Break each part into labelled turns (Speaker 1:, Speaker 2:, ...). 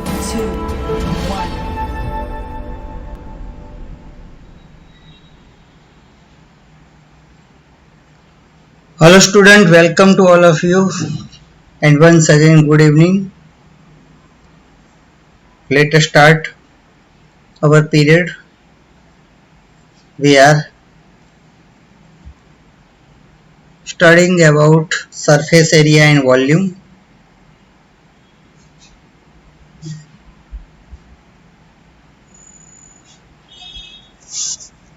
Speaker 1: two, one.
Speaker 2: Hello student, welcome to all of you and once again good evening. Let us start our period. We are studying about surface area and volume.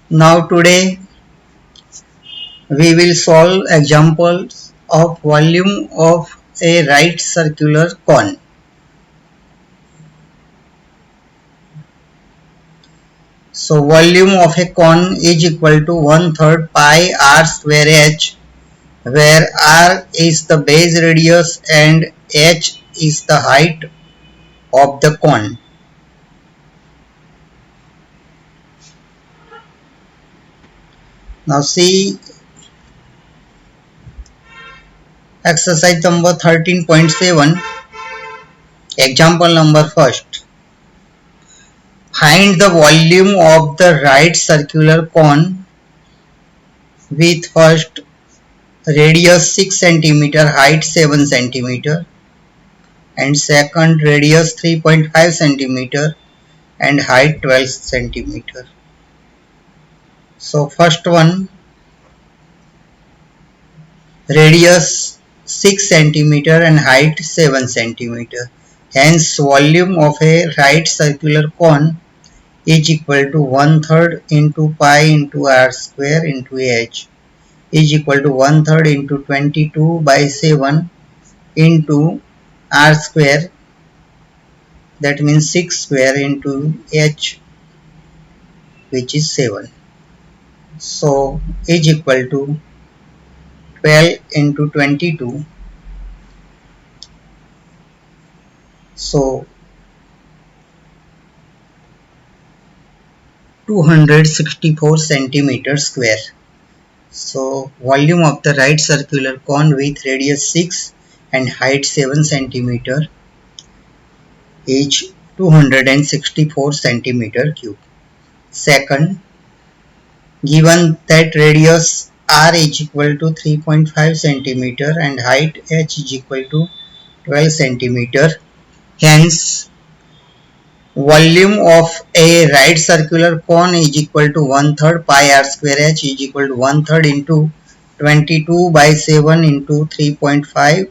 Speaker 2: Now today we will solve examples of volume of a right circular cone. So volume of a cone is equal to 1/3 pi r square h, where r is the base radius and h is the height of the cone. Now see exercise number 13.7, example number first. Find the volume of the right circular cone with first radius 6 cm, height 7 cm, and second radius 3.5 cm and height 12 cm. So first one, radius 6 cm and height 7 cm. Hence volume of a right circular cone is equal to 1/3 into pi into r square into h is equal to 1/3 into 22 by 7 into r square, that means 6 square into h, which is 7. So is equal to 12 into 22. So 264 centimeter square. So volume of the right circular cone with radius 6 and height 7 cm is 264 centimeter cube. Second, given that radius r is equal to 3.5 cm and height h is equal to 12 cm, hence volume of a right circular cone is equal to 1/3 pi r square h is equal to 1/3 into 22 by 7 into 3.5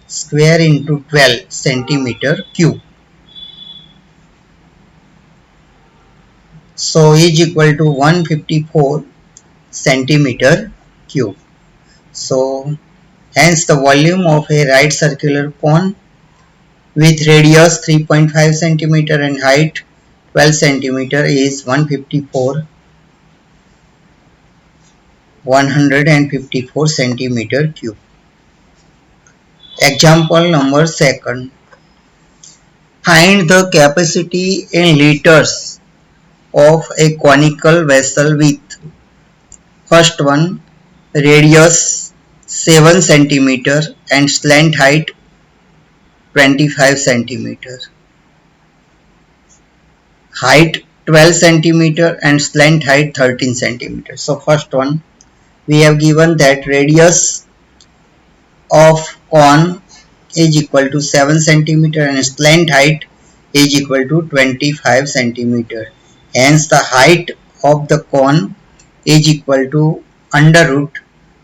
Speaker 2: square into 12 centimeter cube. So is equal to 154 centimeter cube. So hence the volume of a right circular cone with radius 3.5 cm and height 12 cm is 154 centimeter cube. Example number second. Find the capacity in liters of a conical vessel with first one, radius 7 cm and slant height 25 cm, height 12 cm and slant height 13 cm. So first one, we have given that radius of cone is equal to 7 cm and slant height is equal to 25 cm. Hence the height of the cone is equal to under root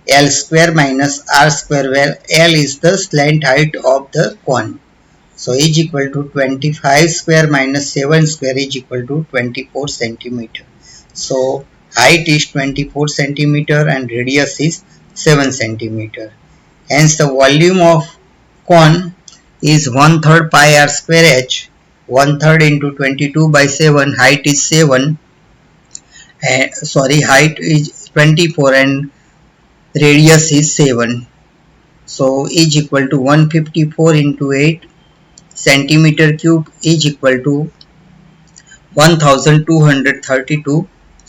Speaker 2: L square minus R square, where L is the slant height of the cone. So is equal to 25 square minus 7 square is equal to 24 centimeter. So height is 24 centimeter and radius is 7 centimeter. Hence the volume of cone is 1/3 pi r square h, 1/3 into 22 by 7, height is 7, height is 24 and radius is 7. So is equal to 154 into 8 centimeter cube is equal to 1232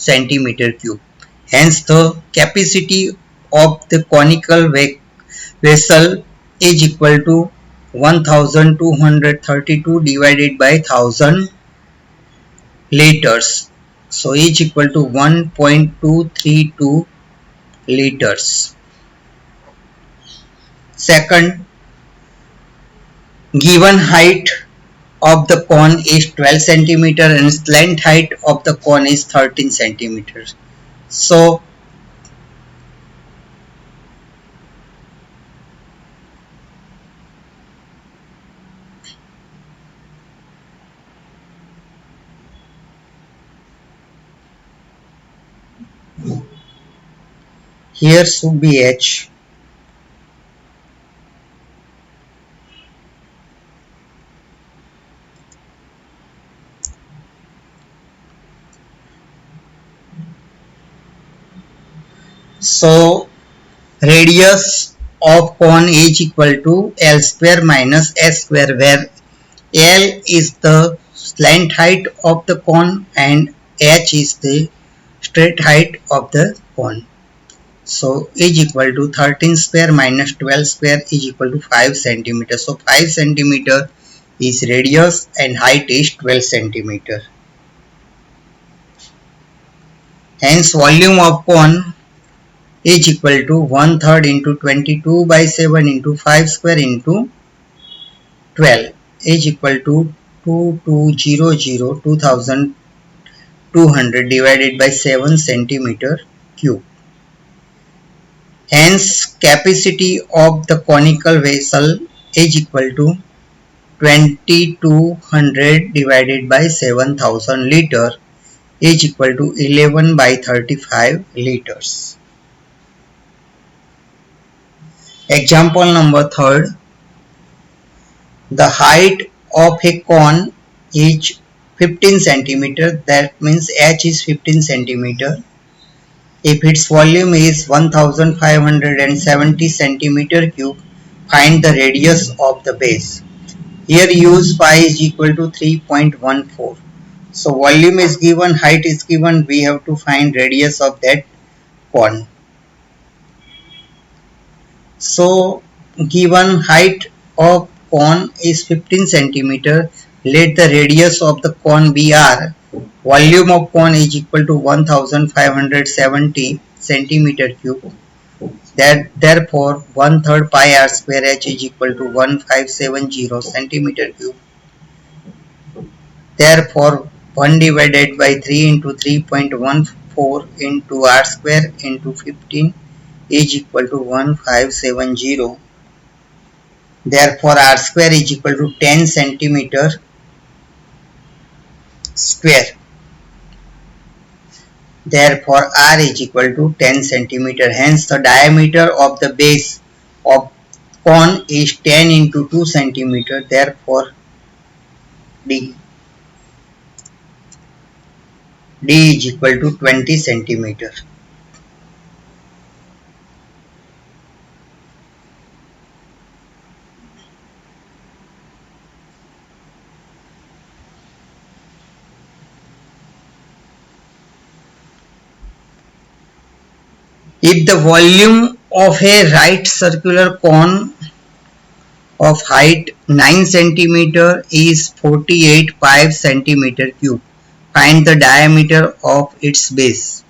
Speaker 2: centimeter cube. Hence the capacity of the conical vessel is equal to 1232 divided by 1000 liters. So is equal to 1.232 liters. Second, given height of the cone is 12 centimeter and slant height of the cone is 13 centimeters. So here should be H. So radius of cone is equal to L square minus S square, where L is the slant height of the cone and H is the straight height of the cone. So is equal to 13 square minus 12 square is equal to 5 centimeter. So 5 centimeter is radius and height is 12 centimeter. Hence volume of cone is equal to 1/3 into 22 by 7 into 5 square into 12 is equal to 2200 divided by 7 centimeter cube. Hence capacity of the conical vessel is equal to 2200 divided by 7000 liter is equal to 11 by 35 liters. Example number third. The height of a cone is 15 centimeter. That means H is 15 centimeter. If its volume is 1570 centimeter cube, find the radius of the base. Here use pi is equal to 3.14. So volume is given, height is given, we have to find radius of that cone. So given height of cone is 15 centimeter, let the radius of the cone be r. Volume of cone is equal to 1570 centimeter cube. Therefore 1/3 pi r square h is equal to 1570 centimeter cube. Therefore 1 divided by 3 into 3.14 into r square into 15 is equal to 1570. Therefore r square is equal to 10 centimeter square. Therefore r is equal to 10 centimeter. Hence the diameter of the base of cone is 10 into 2 centimeter. Therefore d is equal to 20 centimeter. If the volume of a right circular cone of height 9 centimeter is 48.5 centimeter cube, find the diameter of its base.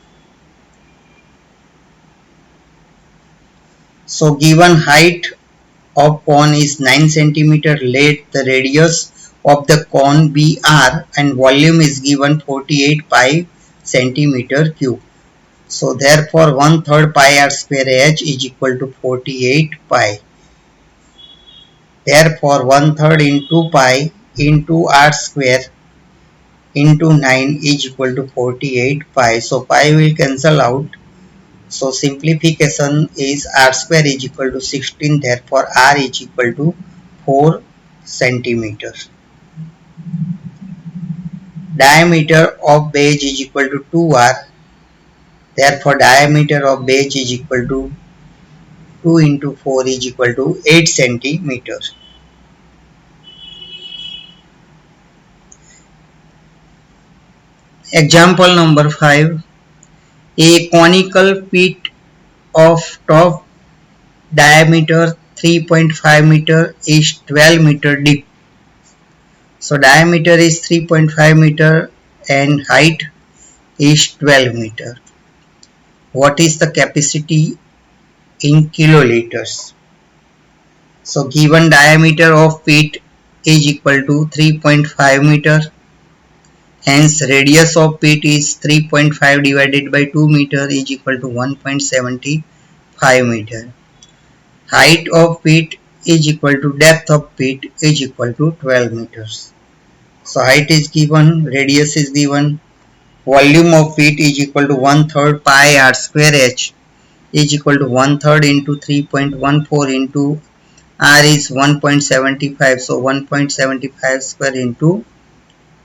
Speaker 2: So given height of cone is 9 centimeter, let the radius of the cone be r and volume is given 48.5 centimeter cube. So therefore 1/3 pi r square h is equal to 48 pi. Therefore 1/3 into pi into r square into 9 is equal to 48 pi. So pi will cancel out. So simplification is r square is equal to 16. Therefore r is equal to 4 centimeter. Diameter of base is equal to 2r. Therefore diameter of base is equal to 2 into 4 is equal to 8 centimeter. Example number 5. A conical pit of top diameter 3.5 meter is 12 meter deep. So diameter is 3.5 meter and height is 12 meter. What is the capacity in kiloliters? So given diameter of pit is equal to 3.5 meter, hence radius of pit is 3.5 divided by 2 meter is equal to 1.75 meter. Height of pit is equal to depth of pit is equal to 12 meters. So height is given, radius is given, volume of pit is equal to 1/3 pi r square h is equal to 1/3 into 3.14 into r is 1.75. So 1.75 square into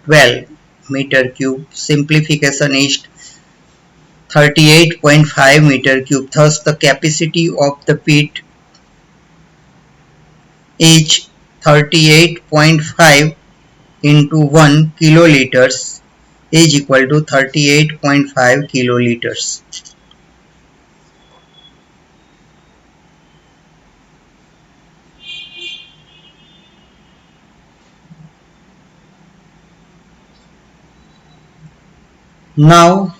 Speaker 2: 12 meter cube. Simplification is 38.5 meter cube. Thus the capacity of the pit is 38.5 into 1 kiloliters is equal to 38.5 kiloliters. Now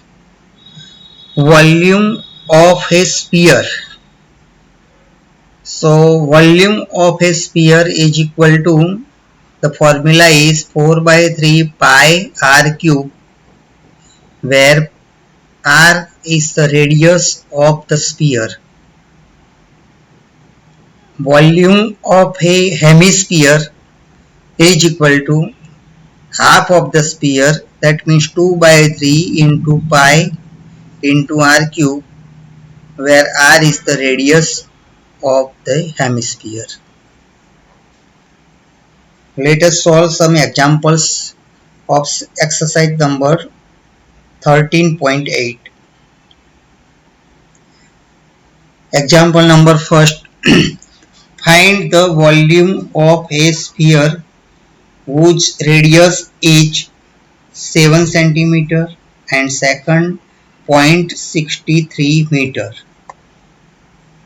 Speaker 2: volume of a sphere. So volume of a sphere is equal to, the formula is 4 by 3 pi r cube, where r is the radius of the sphere. Volume of a hemisphere is equal to half of the sphere, that means 2 by 3 into pi into r cube, where r is the radius of the hemisphere. Let us solve some examples of exercise number 13.8. Example number first. Find the volume of a sphere whose radius is 7 centimeter and second 0.63 meter.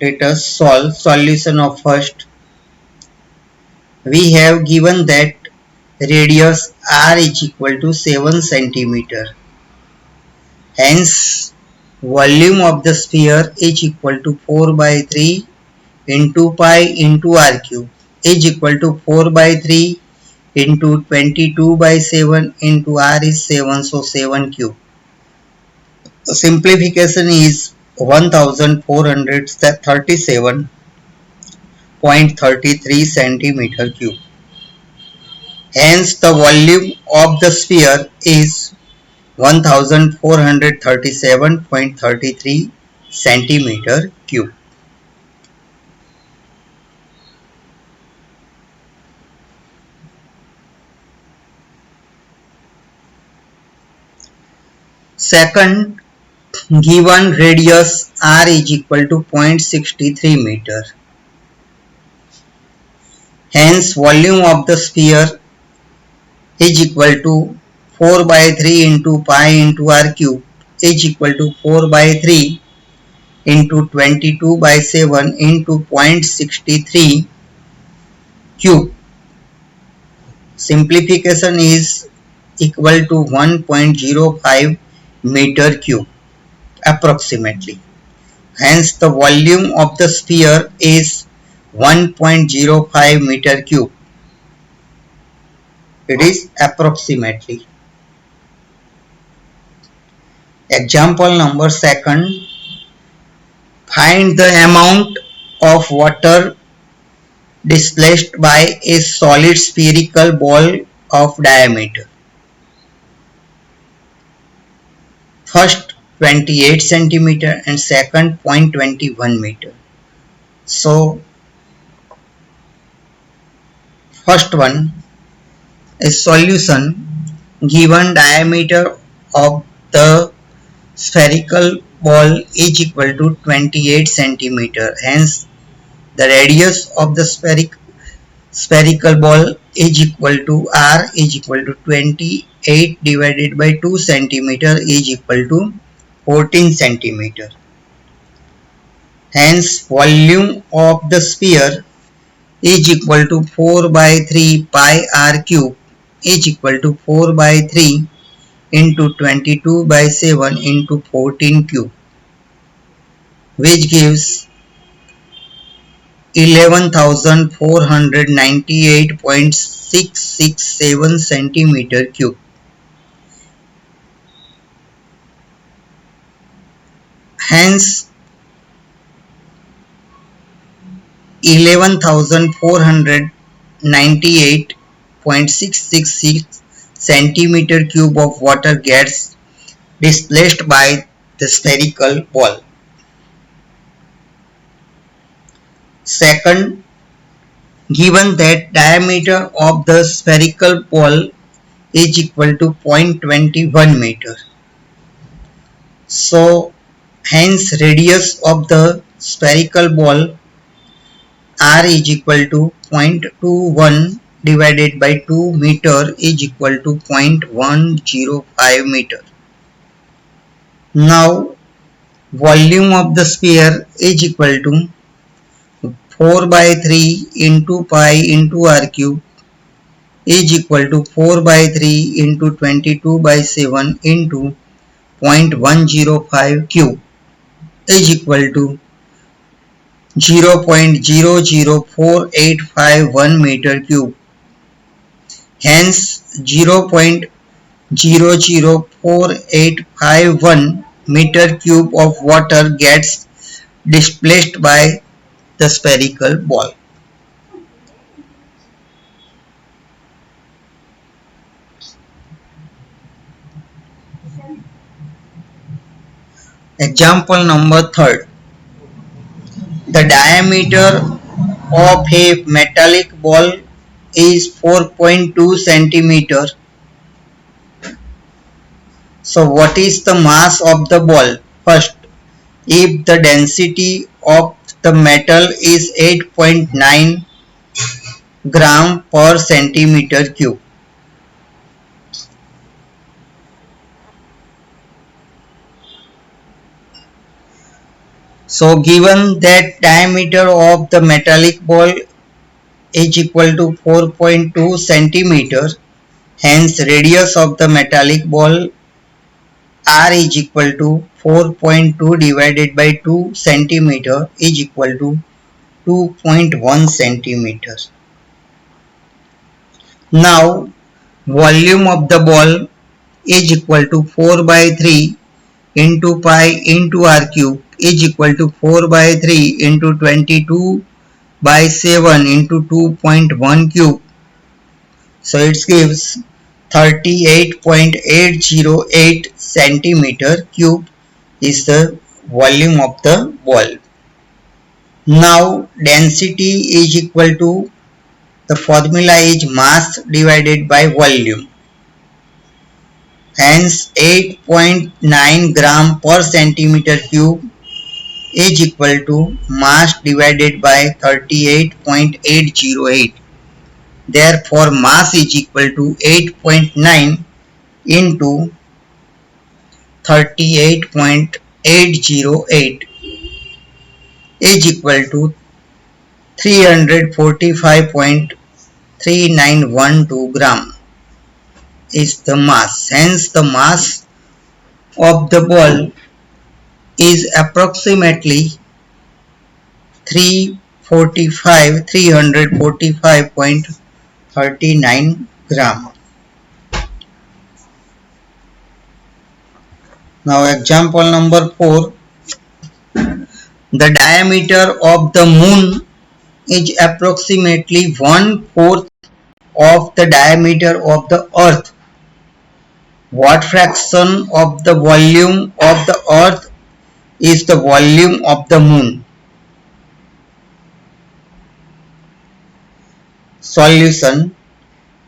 Speaker 2: Let us solve. Solution of first. We have given that radius r is equal to 7 centimeter. Hence, volume of the sphere is equal to 4 by 3 into pi into r cube is equal to 4 by 3 into 22 by 7 into r is 7, so 7 cube. The simplification is 1437.33 centimeter cube. Hence, the volume of the sphere is 1437.33 centimeter cube. Second, given radius r is equal to 0.63 meter. Hence, volume of the sphere is equal to 4 by 3 into pi into r cube is equal to 4 by 3 into 22 by 7 into 0.63 cube. Simplification is equal to 1.05 meter cube approximately. Hence, the volume of the sphere is 1.05 meter cube. It is approximately. Example number second. Find the amount of water displaced by a solid spherical ball of diameter. First 28 centimeter and second 0.21 meter. So first one is solution. Given diameter of the spherical ball is equal to 28 centimeter. Hence, the radius of the spherical ball is equal to r is equal to 28 divided by 2 centimeter is equal to 14 centimeter. Hence, volume of the sphere is equal to 4 by 3 pi r cube is equal to 4 by 3 into 22 by 7 into 14 cube, which gives 11,498.667 centimeter cube. Hence, 11,498.666 centimeter cube of water gets displaced by the spherical ball. Second, given that diameter of the spherical ball is equal to 0.21 meter. So, hence radius of the spherical ball r is equal to 0.21 divided by 2 meter is equal to 0.105 meter. Now, volume of the sphere is equal to 4 by 3 into pi into r cube is equal to 4 by 3 into 22 by 7 into 0.105 cube is equal to 0.004851 meter cube. Hence, 0.004851 meter cube of water gets displaced by the spherical ball. Example number 3. The diameter of a metallic ball is 4.2 centimeter. So what is the mass of the ball? First, if the density of the metal is 8.9 gram per centimeter cube. So given that diameter of the metallic ball is equal to 4.2 centimeter, hence radius of the metallic ball r is equal to 4.2 divided by 2 centimeter is equal to 2.1 centimeter. Now, volume of the ball is equal to 4 by 3 into pi into r cube is equal to 4 by 3 into 22 by 7 into 2.1 cube. So it gives 38.808 centimeter cube is the volume of the ball. Now density is equal to, the formula is mass divided by volume. Hence 8.9 gram per centimeter cube is equal to mass divided by 38.808. Therefore, mass is equal to 8.9 into 38.808 is equal to 345.3912 gram is the mass. Hence, the mass of the ball is approximately 345.39 gram. Now example number 4. The diameter of the moon is approximately 1/4 of the diameter of the earth. What fraction of the volume of the earth is the volume of the moon? Solution.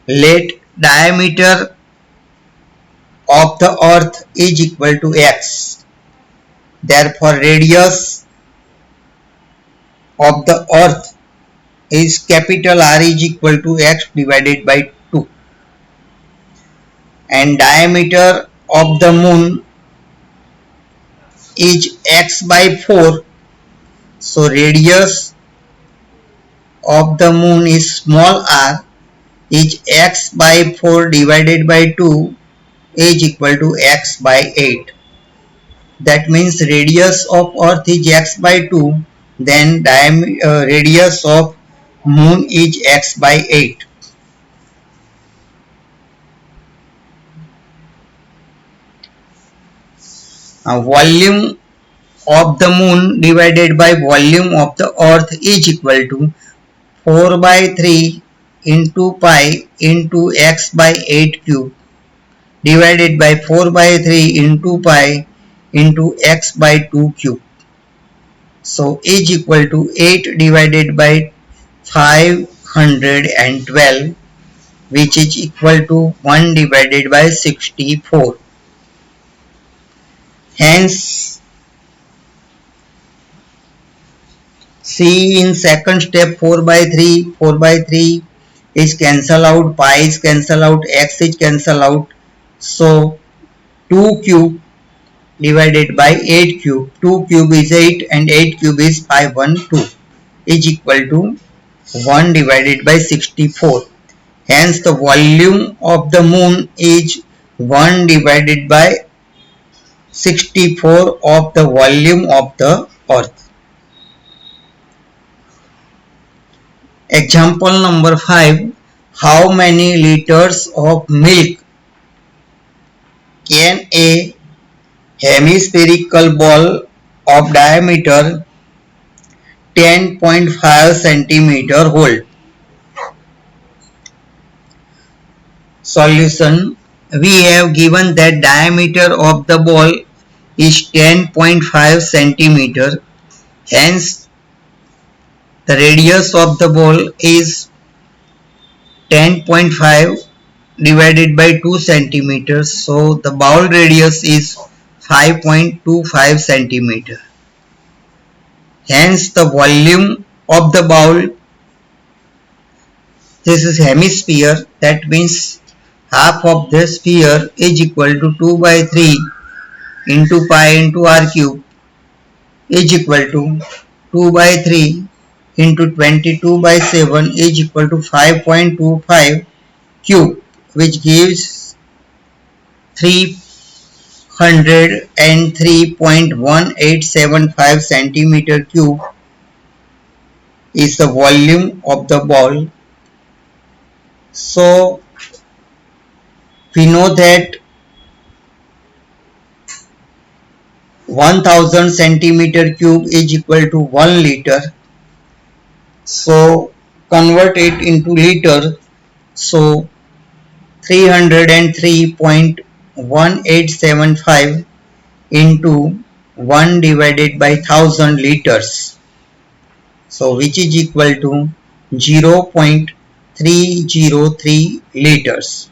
Speaker 2: Let diameter of the earth is equal to x. Therefore, radius of the earth is capital R is equal to x divided by 2. And diameter of the moon is x by 4. So, radius of the moon is small r is x by 4 divided by 2 is equal to x by 8. That means radius of earth is x by 2, then radius of moon is x by 8. Volume of the moon divided by volume of the earth is equal to 4 by 3 into pi into x by 8 cube divided by 4 by 3 into pi into x by 2 cube. So is equal to 8 divided by 512, which is equal to 1 divided by 64. Hence, see in second step 4 by 3 is cancel out, pi is cancel out, x is cancel out. So 2 cube divided by 8 cube, 2 cube is 8 and 8 cube is 512 is equal to 1 divided by 64. Hence the volume of the moon is 1 divided by 64 of the volume of the earth. Example number 5. How many liters of milk can a hemispherical ball of diameter 10.5 centimeter hold? Solution. We have given that diameter of the ball is 10.5 centimeter. Hence, the radius of the ball is 10.5 divided by 2 centimeters. So, the ball radius is 5.25 centimeter. Hence, the volume of the ball, this is hemisphere, that means half of the sphere is equal to 2 by 3 into pi into r cube is equal to 2 by 3 into 22 by 7 is equal to 5.25 cube, which gives 303.1875 centimeter cube is the volume of the ball. So we know that 1000 centimeter cube is equal to 1 liter. So convert it into liter. So 303.1875 into 1 divided by 1000 liters. So which is equal to 0.303 liters.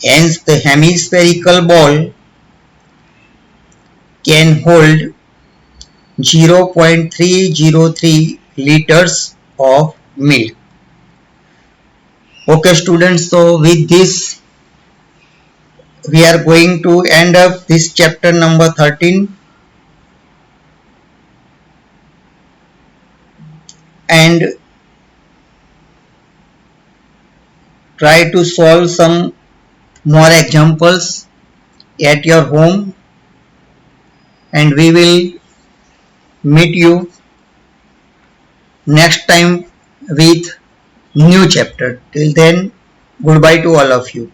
Speaker 2: Hence the hemispherical ball can hold 0.303 liters of milk. Okay students, so with this we are going to end up this chapter number 13, and try to solve some more examples at your home, and we will meet you next time with new chapter. Till then, goodbye to all of you.